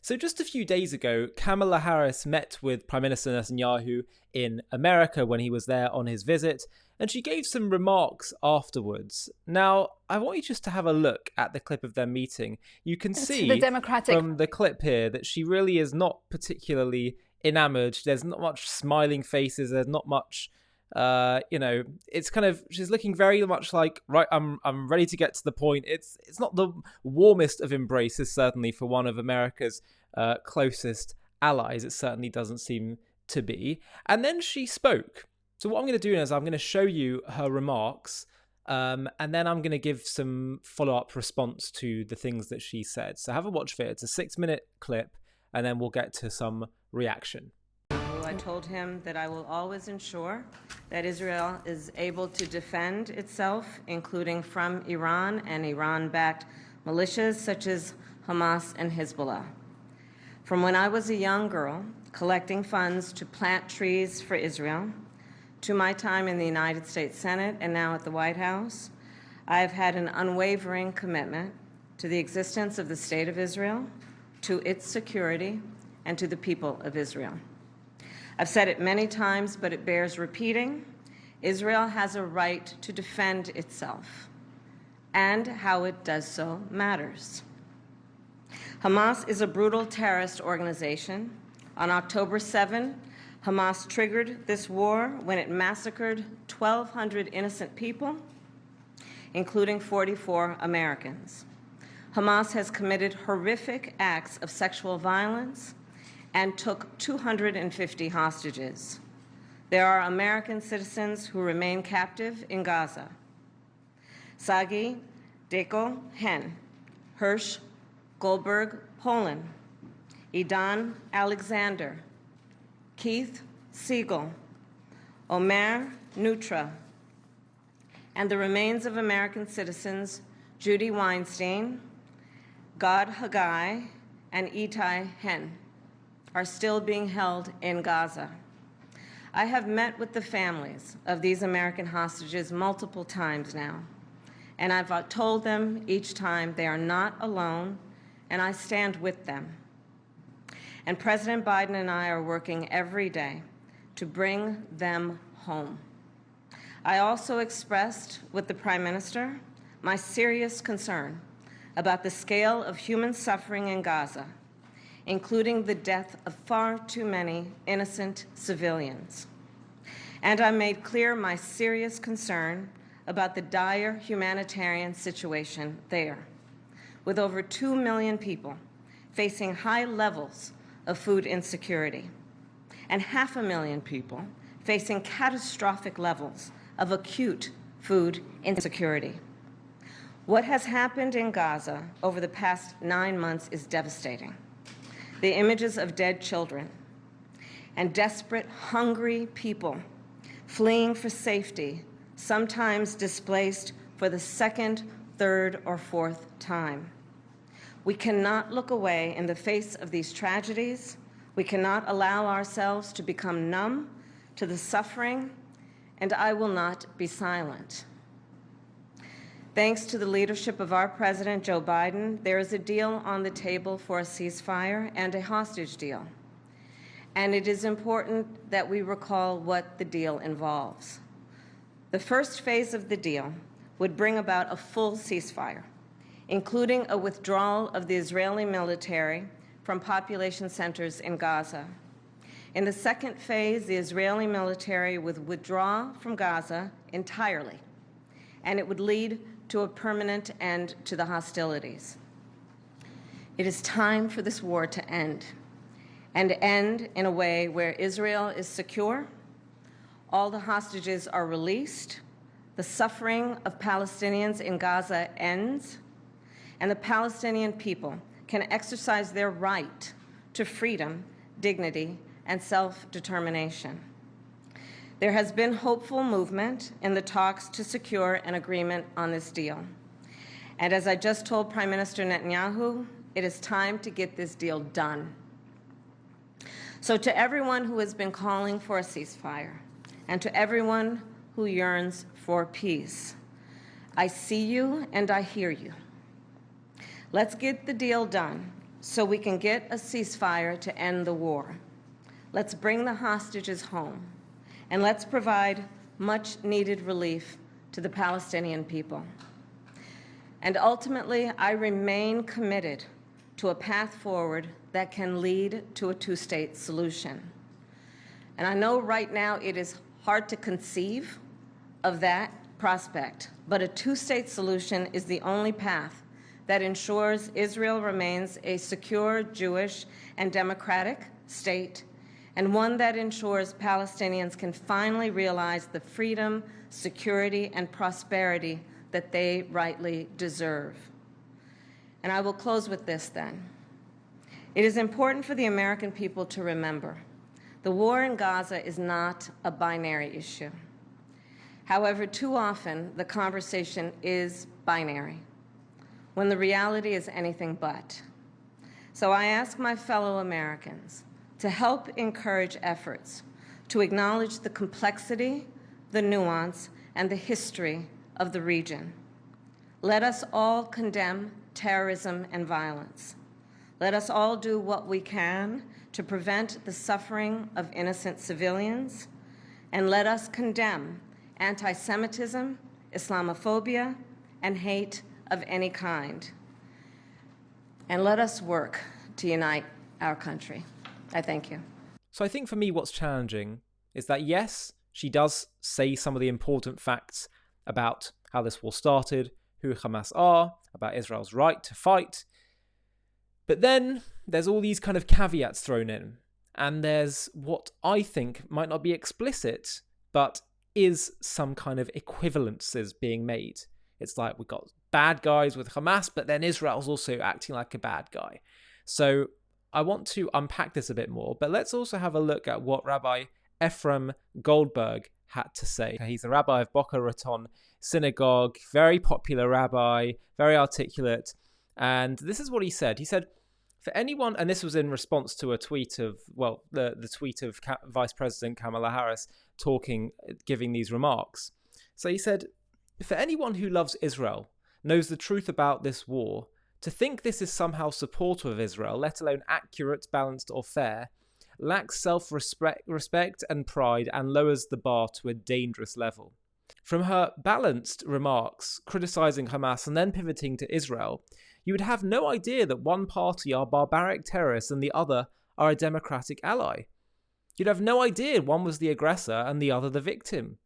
So just a few days ago, Kamala Harris met with Prime Minister Netanyahu in America when he was there on his visit, and she gave some remarks afterwards. Now, I want you just to have a look at the clip of their meeting. You can see from the clip here that she really is not particularly enamored. There's not much smiling faces. There's not much, it's kind of, she's looking very much like, right, I'm ready to get to the point. It's not the warmest of embraces, certainly for one of America's closest allies. It certainly doesn't seem to be. And then she spoke. So what I'm going to do is I'm going to show you her remarks, and then I'm going to give some follow-up response to the things that she said. So have a watch for it. It's a 6-minute clip, and then we'll get to some reaction. I told him that I will always ensure that Israel is able to defend itself, including from Iran and Iran-backed militias such as Hamas and Hezbollah. From when I was a young girl, collecting funds to plant trees for Israel, to my time in the United States Senate and now at the White House, I have had an unwavering commitment to the existence of the State of Israel, to its security, and to the people of Israel. I've said it many times, but it bears repeating. Israel has a right to defend itself, and how it does so matters. Hamas is a brutal terrorist organization. On October 7, Hamas triggered this war when it massacred 1,200 innocent people, including 44 Americans. Hamas has committed horrific acts of sexual violence and took 250 hostages. There are American citizens who remain captive in Gaza. Sagi Deko Hen, Hirsch Goldberg, Poland, Idan Alexander, Keith Siegel, Omer Nutra, and the remains of American citizens Judy Weinstein, Gad Haggai, and Itai Hen are still being held in Gaza. I have met with the families of these American hostages multiple times now, and I've told them each time they are not alone, and I stand with them. And President Biden and I are working every day to bring them home. I also expressed with the Prime Minister my serious concern about the scale of human suffering in Gaza, including the death of far too many innocent civilians. And I made clear my serious concern about the dire humanitarian situation there, with over 2 million people facing high levels of food insecurity, and 500,000 people facing catastrophic levels of acute food insecurity. What has happened in Gaza over the past 9 months is devastating. The images of dead children and desperate, hungry people fleeing for safety, sometimes displaced for the second, third, or fourth time. We cannot look away in the face of these tragedies. We cannot allow ourselves to become numb to the suffering, and I will not be silent. Thanks to the leadership of our President, Joe Biden, there is a deal on the table for a ceasefire and a hostage deal. And it is important that we recall what the deal involves. The first phase of the deal would bring about a full ceasefire, including a withdrawal of the Israeli military from population centers in Gaza. In the second phase, the Israeli military would withdraw from Gaza entirely, and it would lead to a permanent end to the hostilities. It is time for this war to end, and end in a way where Israel is secure, all the hostages are released, the suffering of Palestinians in Gaza ends, and the Palestinian people can exercise their right to freedom, dignity, and self-determination. There has been hopeful movement in the talks to secure an agreement on this deal. And as I just told Prime Minister Netanyahu, it is time to get this deal done. So to everyone who has been calling for a ceasefire, and to everyone who yearns for peace, I see you and I hear you. Let's get the deal done so we can get a ceasefire to end the war. Let's bring the hostages home, and let's provide much-needed relief to the Palestinian people. And ultimately, I remain committed to a path forward that can lead to a two-state solution. And I know right now it is hard to conceive of that prospect, but a two-state solution is the only path that ensures Israel remains a secure, Jewish, and democratic state, and one that ensures Palestinians can finally realize the freedom, security, and prosperity that they rightly deserve. And I will close with this then. It is important for the American people to remember the war in Gaza is not a binary issue. However, too often the conversation is binary, when the reality is anything but. So I ask my fellow Americans to help encourage efforts to acknowledge the complexity, the nuance, and the history of the region. Let us all condemn terrorism and violence. Let us all do what we can to prevent the suffering of innocent civilians, and let us condemn anti-Semitism, Islamophobia, and hate of any kind. And let us work to unite our country. I thank you. So I think for me what's challenging is that yes, she does say some of the important facts about how this war started, who Hamas are, about Israel's right to fight. But then there's all these kind of caveats thrown in. And there's what I think might not be explicit, but is some kind of equivalences being made. It's like we've got bad guys with Hamas, but then Israel's also acting like a bad guy. So I want to unpack this a bit more, but let's also have a look at what Rabbi Ephraim Goldberg had to say. He's a rabbi of Boca Raton Synagogue, very popular rabbi, very articulate. And this is what he said. He said, for anyone, and this was in response to a tweet of, well, the tweet of Vice President Kamala Harris giving these remarks. So he said, for anyone who loves Israel, knows the truth about this war, to think this is somehow supportive of Israel, let alone accurate, balanced, or fair, lacks self-respect and pride and lowers the bar to a dangerous level. From her balanced remarks criticizing Hamas and then pivoting to Israel, you would have no idea that one party are barbaric terrorists and the other are a democratic ally. You'd have no idea one was the aggressor and the other the victim.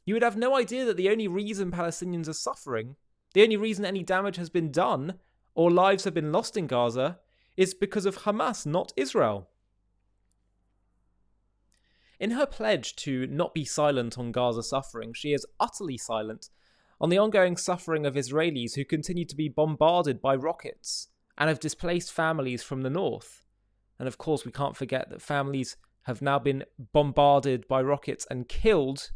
You would have no idea that the only reason Palestinians are suffering, the only reason any damage has been done or lives have been lost in Gaza, is because of Hamas, not Israel. In her pledge to not be silent on Gaza suffering, she is utterly silent on the ongoing suffering of Israelis who continue to be bombarded by rockets and have displaced families from the north. And of course, we can't forget that families have now been bombarded by rockets and killed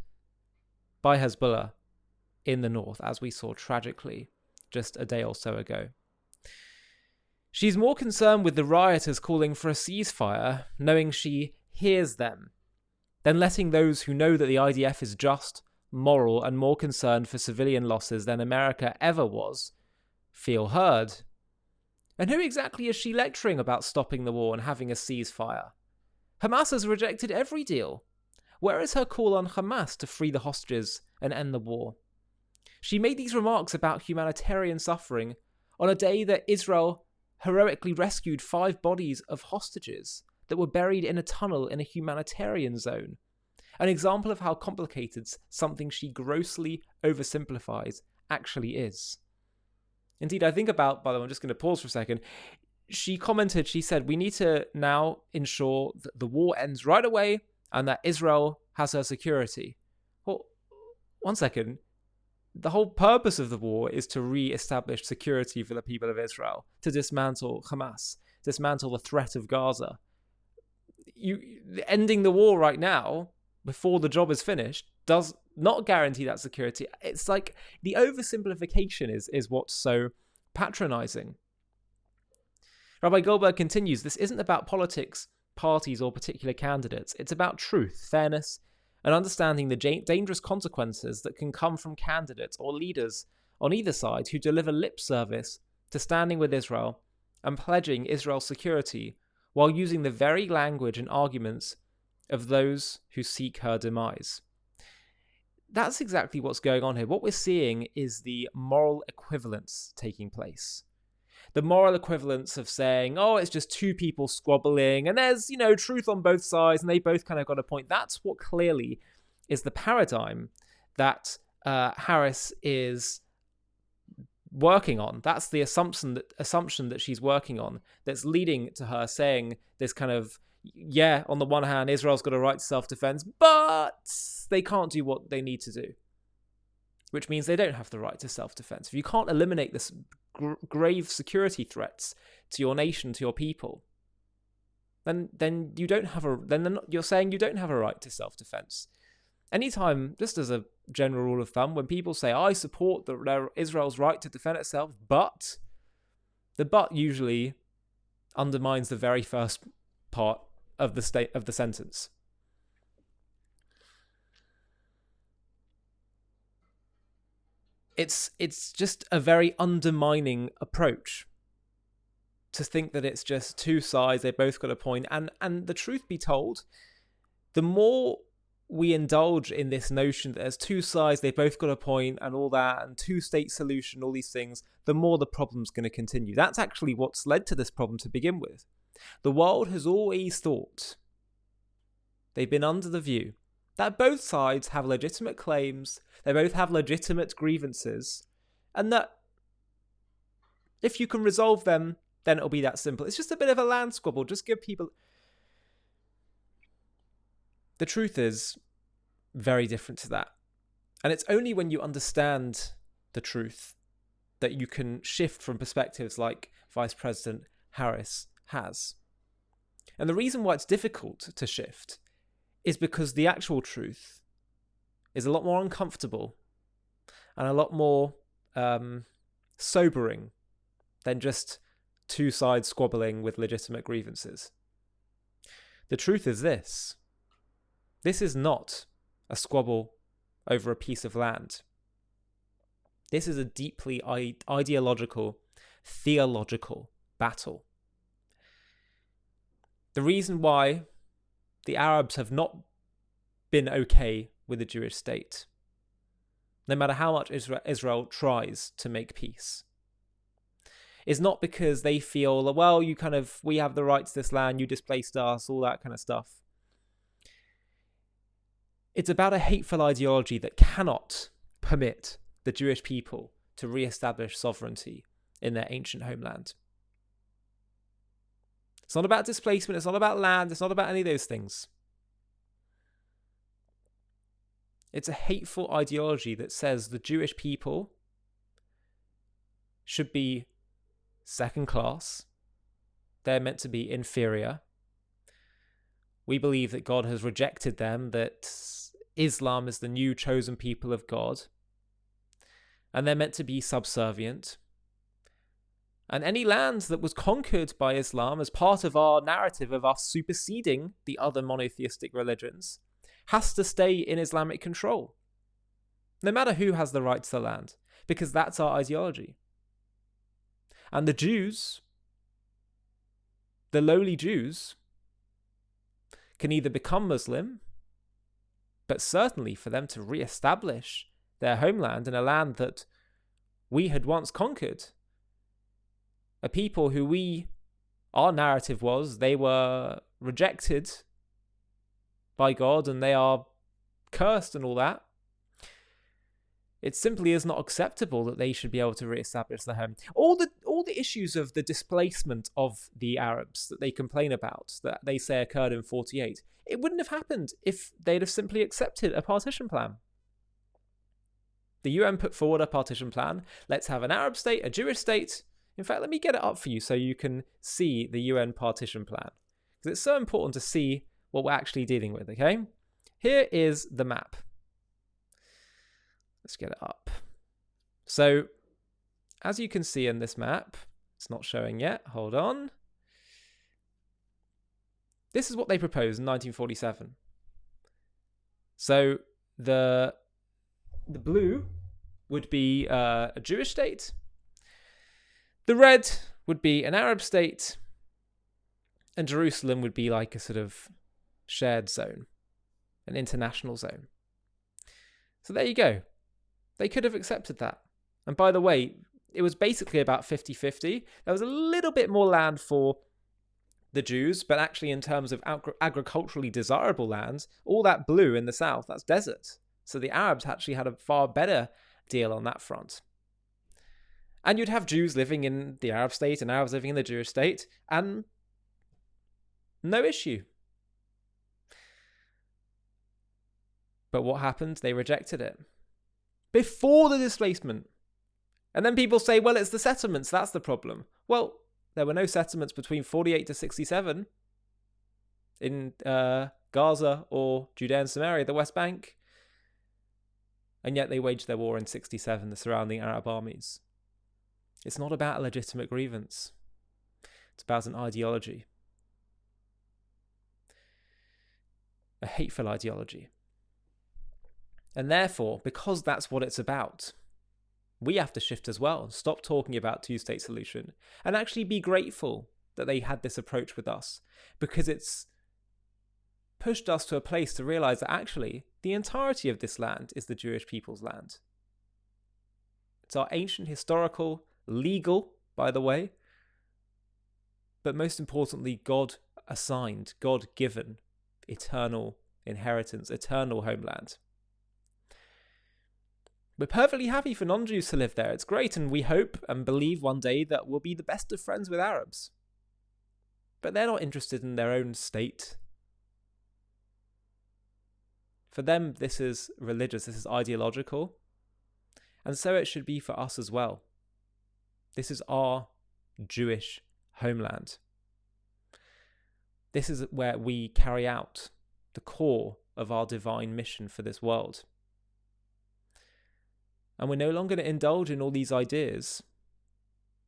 by Hezbollah in the north, as we saw tragically just a day or so ago. She's more concerned with the rioters calling for a ceasefire, knowing she hears them, than letting those who know that the IDF is just, moral, and more concerned for civilian losses than America ever was, feel heard. And who exactly is she lecturing about stopping the war and having a ceasefire? Hamas has rejected every deal. Where is her call on Hamas to free the hostages and end the war? She made these remarks about humanitarian suffering on a day that Israel heroically rescued 5 bodies of hostages that were buried in a tunnel in a humanitarian zone. An example of how complicated something she grossly oversimplifies actually is. Indeed, I think about, by the way, I'm just going to pause for a second. She commented, she said, we need to now ensure that the war ends right away and that Israel has her security. Well, one second. The whole purpose of the war is to re-establish security for the people of Israel, to dismantle Hamas, dismantle the threat of Gaza. Ending the war right now, before the job is finished, does not guarantee that security. It's like the oversimplification is what's so patronizing. Rabbi Goldberg continues, this isn't about politics, parties, or particular candidates. It's about truth, fairness, and understanding the dangerous consequences that can come from candidates or leaders on either side who deliver lip service to standing with Israel and pledging Israel's security while using the very language and arguments of those who seek her demise. That's exactly what's going on here. What we're seeing is the moral equivalence taking place. The moral equivalence of saying, oh, it's just two people squabbling and there's, truth on both sides and they both kind of got a point. That's what clearly is the paradigm that Harris is working on. That's the assumption that she's working on that's leading to her saying this kind of, on the one hand, Israel's got a right to self-defense, but they can't do what they need to do, which means they don't have the right to self-defense. If you can't eliminate this grave security threats to your nation, to your people, then you don't have you're saying you don't have a right to self-defense. Anytime, just as a general rule of thumb, when people say, I support Israel's right to defend itself, but the but usually undermines the very first part of the sentence. It's just a very undermining approach to think that it's just two sides, they both got a point. And the truth be told, the more we indulge in this notion that there's two sides, they both got a point and all that, and two-state solution, all these things, the more the problem's going to continue. That's actually what's led to this problem to begin with. The world has always thought, they've been under the view, that both sides have legitimate claims, they both have legitimate grievances, and that if you can resolve them, then it'll be that simple. It's just a bit of a land squabble. Just give people... The truth is very different to that. And it's only when you understand the truth that you can shift from perspectives like Vice President Harris has. And the reason why it's difficult to shift is because the actual truth is a lot more uncomfortable and a lot more sobering than just two sides squabbling with legitimate grievances. The truth is this. This is not a squabble over a piece of land. This is a deeply ideological, theological battle. The reason why the Arabs have not been okay with the Jewish state, no matter how much Israel tries to make peace, is not because they feel, well, we have the right to this land, you displaced us, all that kind of stuff. It's about a hateful ideology that cannot permit the Jewish people to re-establish sovereignty in their ancient homeland. It's not about displacement, it's not about land, it's not about any of those things. It's a hateful ideology that says the Jewish people should be second class. They're meant to be inferior. We believe that God has rejected them, that Islam is the new chosen people of God, and they're meant to be subservient. And any land that was conquered by Islam as part of our narrative of us superseding the other monotheistic religions has to stay in Islamic control, no matter who has the right to the land, because that's our ideology. And the Jews, the lowly Jews, can either become Muslim, but certainly for them to re-establish their homeland in a land that we had once conquered, a people who our narrative was they were rejected by God and they are cursed and all that. It simply is not acceptable that they should be able to re-establish their home. All the issues of the displacement of the Arabs that they complain about, that they say occurred in 48, it wouldn't have happened if they'd have simply accepted a partition plan. The UN put forward a partition plan. Let's have an Arab state, a Jewish state. In fact, let me get it up for you so you can see the UN partition plan, because it's so important to see what we're actually dealing with, okay? Here is the map. Let's get it up. So, as you can see in this map, it's not showing yet, hold on. This is what they proposed in 1947. So, the blue would be a Jewish state. The red would be an Arab state, and Jerusalem would be like a sort of shared zone, an international zone. So there you go. They could have accepted that. And by the way, it was basically about 50-50. There was a little bit more land for the Jews, but actually in terms of agriculturally desirable lands, all that blue in the south, that's desert. So the Arabs actually had a far better deal on that front. And you'd have Jews living in the Arab state and Arabs living in the Jewish state, and no issue. But what happened? They rejected it before the displacement. And then people say, well, it's the settlements, that's the problem. Well, there were no settlements between 48 to 67 in Gaza or Judea and Samaria, the West Bank. And yet they waged their war in 67, the surrounding Arab armies. It's not about a legitimate grievance. It's about an ideology. A hateful ideology. And therefore, because that's what it's about, we have to shift as well. Stop talking about two-state solution and actually be grateful that they had this approach with us, because it's pushed us to a place to realize that actually the entirety of this land is the Jewish people's land. It's our ancient, historical, legal, by the way, but most importantly, God-assigned, God-given, eternal inheritance, eternal homeland. We're perfectly happy for non-Jews to live there. It's great, and we hope and believe one day that we'll be the best of friends with Arabs. But they're not interested in their own state. For them, this is religious, this is ideological, and so it should be for us as well. This is our Jewish homeland. This is where we carry out the core of our divine mission for this world. And we're no longer going to indulge in all these ideas,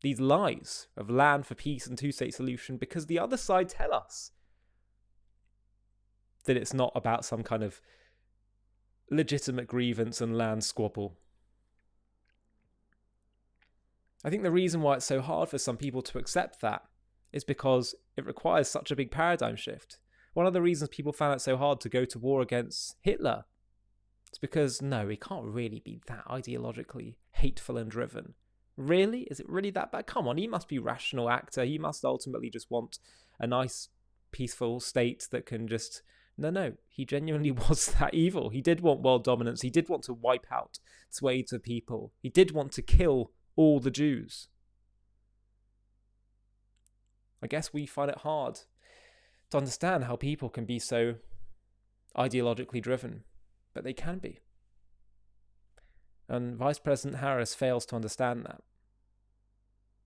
these lies of land for peace and two-state solution, because the other side tell us that it's not about some kind of legitimate grievance and land squabble. I think the reason why it's so hard for some people to accept that is because it requires such a big paradigm shift. One of the reasons people found it so hard to go to war against Hitler is because, no, he can't really be that ideologically hateful and driven. Really? Is it really that bad? Come on, he must be a rational actor. He must ultimately just want a nice, peaceful state that can just... No, he genuinely was that evil. He did want world dominance. He did want to wipe out swathes of people. He did want to kill all the Jews. I guess we find it hard to understand how people can be so ideologically driven, but they can be. And Vice President Harris fails to understand that.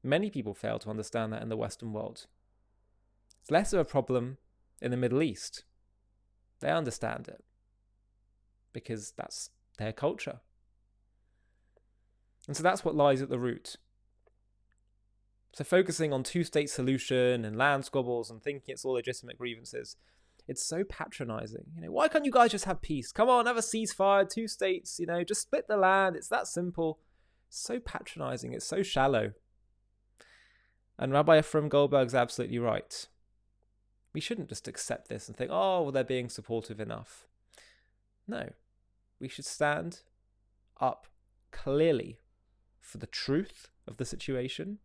Many people fail to understand that in the Western world. It's less of a problem in the Middle East. They understand it because that's their culture. And so that's what lies at the root. So focusing on two-state solution and land squabbles and thinking it's all legitimate grievances, it's so patronizing. Why can't you guys just have peace? Come on, have a ceasefire, 2 states, just split the land. It's that simple. It's so patronizing. It's so shallow. And Rabbi Ephraim Goldberg's absolutely right. We shouldn't just accept this and think, oh, well, they're being supportive enough. No, we should stand up clearly for the truth of the situation,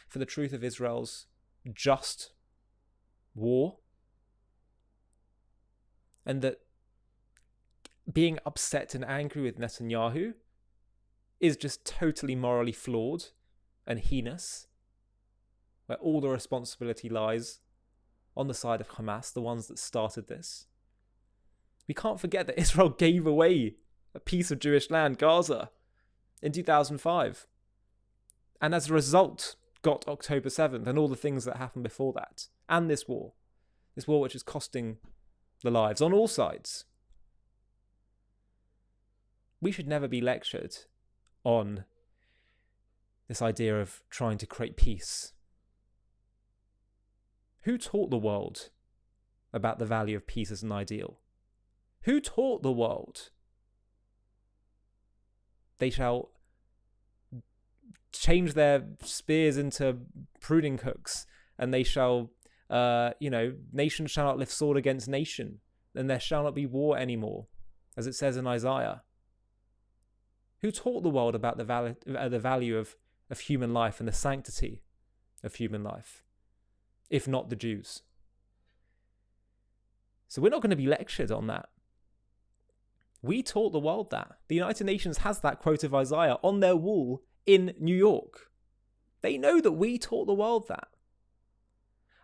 for the truth of Israel's just war, and that being upset and angry with Netanyahu is just totally morally flawed and heinous, where all the responsibility lies on the side of Hamas, the ones that started this. We can't forget that Israel gave away a piece of Jewish land, Gaza, in 2005. And as a result, got October 7th and all the things that happened before that. And this war which is costing the lives on all sides. We should never be lectured on this idea of trying to create peace. Who taught the world about the value of peace as an ideal? Who taught the world they shall change their spears into pruning hooks, and they shall, nation shall not lift sword against nation, and there shall not be war anymore, as it says in Isaiah. Who taught the world about the value of human life and the sanctity of human life, if not the Jews? So we're not going to be lectured on that. We taught the world that. The United Nations has that quote of Isaiah on their wall in New York. They know that we taught the world that.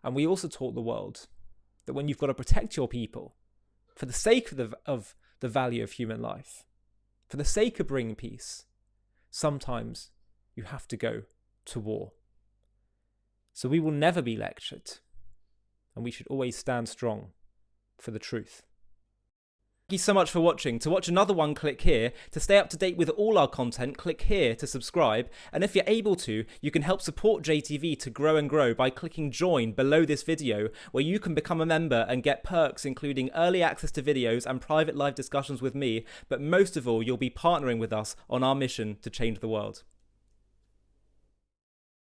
And we also taught the world that when you've got to protect your people for the sake of the value of human life, for the sake of bringing peace, sometimes you have to go to war. So we will never be lectured, and we should always stand strong for the truth. Thank you so much for watching. To watch another one, click here. To stay up to date with all our content, click here to subscribe. And if you're able to, you can help support JTV to grow and grow by clicking join below this video, where you can become a member and get perks including early access to videos and private live discussions with me. But most of all, you'll be partnering with us on our mission to change the world.